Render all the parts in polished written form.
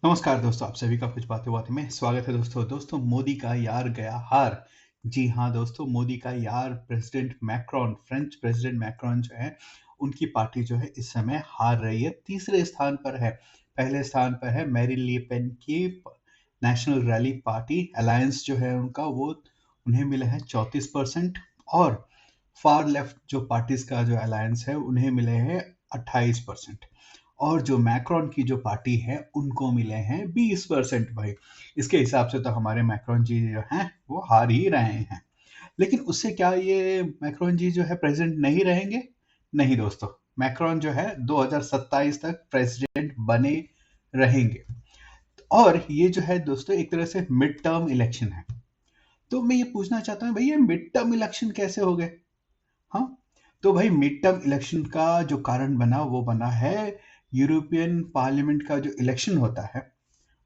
नमस्कार दोस्तों, आप सभी का कुछ बातें बातें में स्वागत है दोस्तों। मोदी का यार गया हार। जी हाँ दोस्तों, मोदी का यार फ्रेंच प्रेसिडेंट मैक्रोन जो है, उनकी पार्टी जो है इस समय हार रही है। तीसरे स्थान पर है। पहले स्थान पर है मैरी ले पेन की नेशनल रैली पार्टी अलायंस जो है उनका, वो उन्हें मिला है 34%। और फार लेफ्ट जो पार्टीज का जो अलायंस है उन्हें मिले हैं 28%। और जो मैक्रोन की जो पार्टी है उनको मिले हैं 20%। भाई, इसके हिसाब से तो हमारे मैक्रोन जी जो हैं वो हार ही रहे हैं। लेकिन उससे क्या ये मैक्रोन जी जो है प्रेसिडेंट नहीं रहेंगे? नहीं दोस्तों, मैक्रोन जो है 2027 तक प्रेसिडेंट बने रहेंगे। और ये जो है दोस्तों एक तरह से मिड टर्म इलेक्शन है। तो मैं ये पूछना चाहता हूँ, भाई ये मिड टर्म इलेक्शन कैसे हो गए? हाँ, तो भाई मिड टर्म इलेक्शन का जो कारण बना वो बना है यूरोपियन पार्लियामेंट का जो इलेक्शन होता है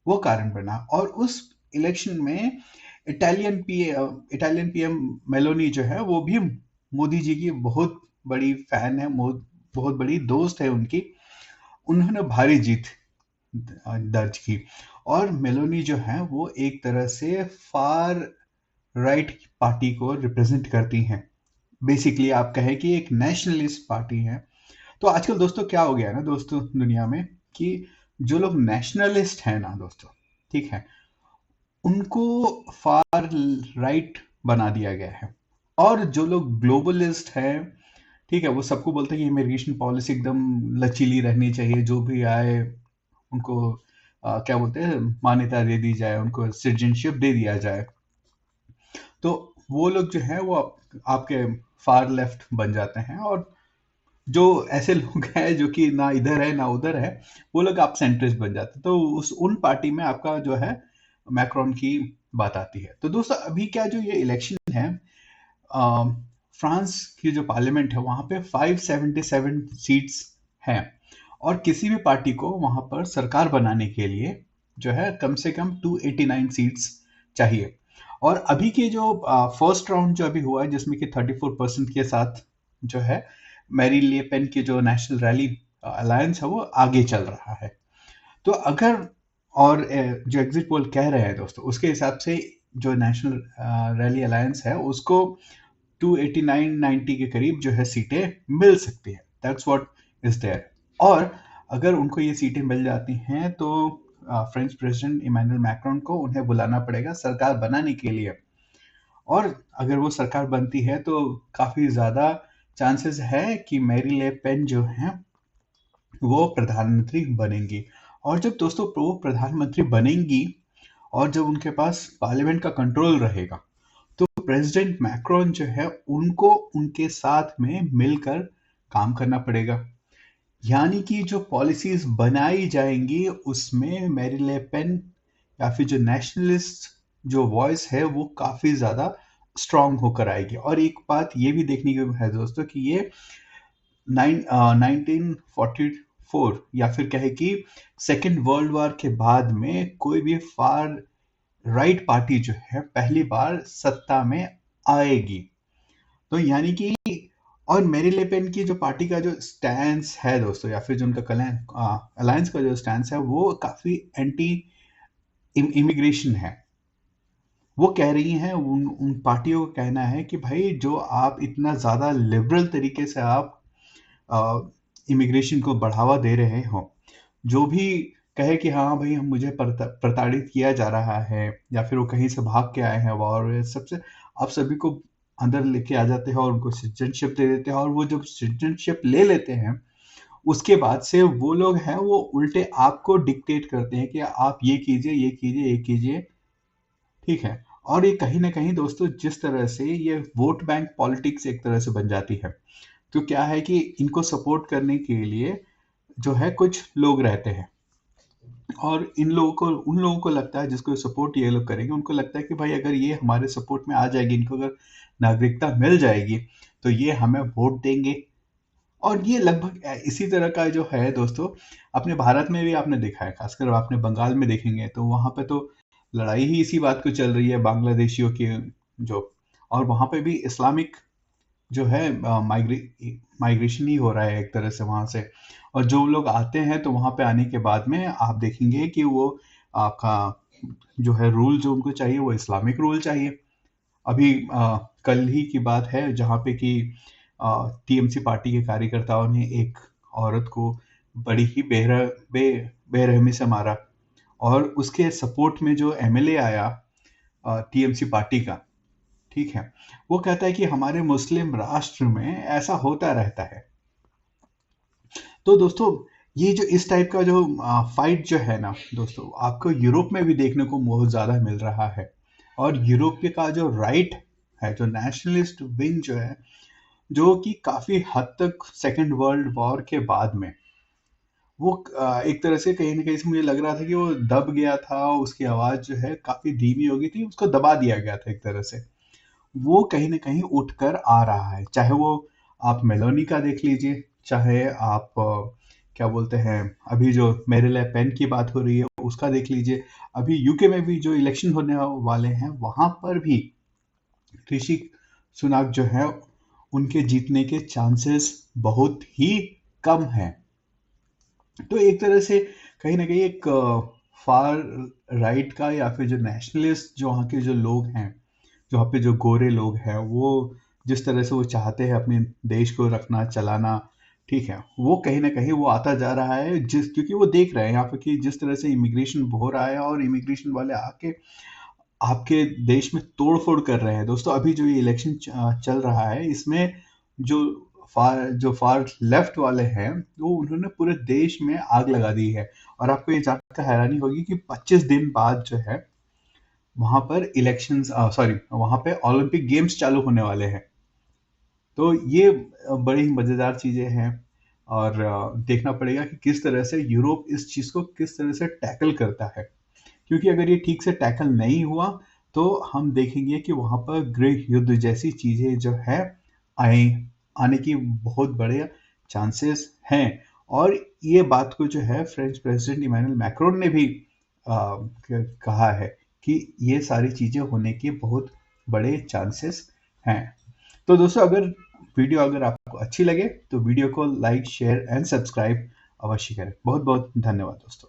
वो कारण बना। और उस इलेक्शन में इटालियन पीएम मेलोनी जो है वो भी मोदी जी की बहुत बड़ी फैन है, बहुत बड़ी दोस्त है उनकी। उन्होंने भारी जीत दर्ज की। और मेलोनी जो है वो एक तरह से फार राइट पार्टी को रिप्रेजेंट करती हैं। बेसिकली आप कहें कि एक नेशनलिस्ट पार्टी है। तो आजकल दोस्तों क्या हो गया है ना दोस्तों दुनिया में, कि जो लोग नेशनलिस्ट हैं ना दोस्तों, ठीक है, उनको फार राइट बना दिया गया है। और जो लोग ग्लोबलिस्ट हैं, ठीक है, वो सबको बोलते हैं कि इमिग्रेशन पॉलिसी एकदम लचीली रहनी चाहिए, जो भी आए उनको क्या बोलते हैं, मान्यता दे दी जाए, उनको सिटीजनशिप दे दिया जाए। तो वो लोग जो है वो आपके फार लेफ्ट बन जाते हैं। और जो ऐसे लोग हैं जो कि ना इधर है ना उधर है, वो लोग आप सेंट्रिस्ट बन जाते हैं। तो उन पार्टी में आपका जो है मैक्रोन की बात आती है। तो दोस्तों अभी क्या जो ये इलेक्शन है, अ, फ्रांस की जो पार्लियामेंट है वहां पे 577 सीट्स हैं। और किसी भी पार्टी को वहां पर सरकार बनाने के लिए जो है कम से कम 289 सीट्स चाहिए। और अभी के जो फर्स्ट राउंड जो अभी हुआ है, जिसमें कि 34% के साथ जो है मैरी ले पेन की जो नेशनल रैली अलायंस है वो आगे चल रहा है। तो अगर और जो एग्जिट पोल कह रहे हैं दोस्तों, उसके हिसाब से जो नेशनल रैली अलायंस है उसको 289-90 के करीब जो है सीटें मिल सकती है। That's what is there. और अगर उनको ये सीटें मिल जाती हैं तो फ्रेंच प्रेसिडेंट इमैनुअल मैक्रोन को उन्हें बुलाना पड़ेगा सरकार बनाने के लिए। और अगर वो सरकार बनती है तो काफी ज्यादा चांसेस है कि मैरी ले पेन जो है वो प्रधानमंत्री बनेंगी। और जब दोस्तों वो प्रधानमंत्री बनेंगी और जब उनके पास पार्लियामेंट का कंट्रोल रहेगा, तो प्रेसिडेंट मैक्रोन जो है उनको उनके साथ में मिलकर काम करना पड़ेगा। यानी कि जो पॉलिसीज बनाई जाएंगी उसमें मैरी ले पेन या फिर जो नेशनलिस्ट जो वॉइस है वो काफी ज्यादा स्ट्रांग होकर आएगी। और एक बात ये भी देखने की है दोस्तों कि ये 1944 या फिर कहे कि सेकेंड वर्ल्ड वॉर के बाद में कोई भी फार राइट पार्टी जो है पहली बार सत्ता में आएगी। तो यानी कि और मेरी ले पेन की जो पार्टी का जो स्टैंस है दोस्तों, या फिर जो उनका अलायंस का जो स्टैंस है वो काफी एंटी इमिग्रेशन है। वो कह रही हैं, उन उन पार्टियों का कहना है कि भाई जो आप इतना ज्यादा लिबरल तरीके से आप इमिग्रेशन को बढ़ावा दे रहे हो, जो भी कहे कि हाँ भाई हम मुझे प्रताड़ित किया जा रहा है या फिर वो कहीं से भाग के आए हैं और सबसे आप सभी को अंदर लेके आ जाते हैं और उनको सिटीजनशिप दे देते हैं। और वो जब सिटीजनशिप ले लेते हैं उसके बाद से वो लोग हैं वो उल्टे आपको डिक्टेट करते हैं कि आप ये कीजिए ये कीजिए ये कीजिए, ठीक है। और ये कहीं ना कहीं दोस्तों जिस तरह से ये वोट बैंक पॉलिटिक्स एक तरह से बन जाती है, तो क्या है कि इनको सपोर्ट करने के लिए जो है कुछ लोग रहते हैं। और इन लोगों को उन लोगों को लगता है, जिसको सपोर्ट ये लोग करेंगे उनको लगता है कि भाई अगर ये हमारे सपोर्ट में आ जाएगी, इनको अगर नागरिकता मिल जाएगी तो ये हमें वोट देंगे। और ये लगभग इसी तरह का जो है दोस्तों, अपने भारत में भी आपने देखा है, खासकर आपने बंगाल में देखेंगे तो वहां पे तो लड़ाई ही इसी बात को चल रही है बांग्लादेशियों की जो। और वहां पे भी इस्लामिक जो है माइग्रेशन ही हो रहा है एक तरह से वहां से। और जो लोग आते हैं तो वहाँ पे आने के बाद में आप देखेंगे कि वो आपका जो है रूल जो उनको चाहिए वो इस्लामिक रूल चाहिए। अभी कल ही की बात है जहाँ पे कि टीएमसी पार्टी के कार्यकर्ताओं ने एक औरत को बड़ी ही बेरहमी से मारा, और उसके सपोर्ट में जो एमएलए आया टीएमसी पार्टी का, ठीक है, वो कहता है कि हमारे मुस्लिम राष्ट्र में ऐसा होता रहता है। तो दोस्तों, ये जो इस टाइप का जो फाइट जो है ना दोस्तों, आपको यूरोप में भी देखने को बहुत ज़्यादा मिल रहा है। और यूरोप के का जो राइट है, जो नेशनलिस्ट विंग जो है, जो कि काफ़ी हद तक सेकेंड वर्ल्ड वॉर के बाद में वो एक तरह से कहीं न कहीं से मुझे लग रहा था कि वो दब गया था, उसकी आवाज़ जो है काफ़ी धीमी हो गई थी, उसको दबा दिया गया था एक तरह से। वो कहीं न कहीं उठकर आ रहा है। चाहे वो आप मेलोनी का देख लीजिए, चाहे आप क्या बोलते हैं, अभी जो मेरिल ले पेन की बात हो रही है, उसका देख लीजिए। अभी यूके में भी जो इलेक्शन होने वाले हैं, वहाँ पर भी ऋषि सुनक जो है, उनके जीतने के चांसेस बहुत ही कम हैं। तो एक तरह से कहीं न कहीं एक फार राइट का या फिर जो नेशनलिस्ट जो वहाँ के जो लोग हैं, जो वहाँ पे जो गोरे लोग हैं, वो जिस तरह से वो चाहते हैं अपने देश को रखना, चलाना, ठीक है? वो कहीं न कहीं वो आता जा रहा है, क्योंकि वो देख रहे हैं यहाँ पे कि जिस तरह से इमिग्रेशन हो रहा है और इमिग्रेशन वाले आके आपके देश में तोड़-फोड़ कर रहे हैं। दोस्तों, अभी जो ये इलेक्शन चल रहा है, इसमें जो फार लेफ्ट वाले हैं, वो उन्होंने पूरे देश में आग लगा दी है। और आपको ये जानकर हैरानी होगी कि 25 दिन बाद जो है, वहाँ पर वहाँ पे ओलंपिक गेम्स चालू होने वाले हैं। तो ये बड़ी ही मज़ेदार चीज़ें हैं, और देखना पड़ेगा कि किस तरह से यूरोप इस चीज़ को किस तरह से टैकल करता है। क्योंकि अगर ये ठीक से टैकल नहीं हुआ, तो हम देखेंगे कि वहाँ पर गृह युद्ध जैसी चीज़ें जो है आए आने की बहुत बड़े चांसेस हैं। और ये बात को जो है फ्रेंच प्रेसिडेंट इमैनुअल मैक्रोन ने भी कहा है कि ये सारी चीज़ें होने के बहुत बड़े चांसेस हैं। तो दोस्तों, अगर आपको अच्छी लगे तो वीडियो को लाइक, शेयर एंड सब्सक्राइब अवश्य करें। बहुत बहुत धन्यवाद दोस्तों।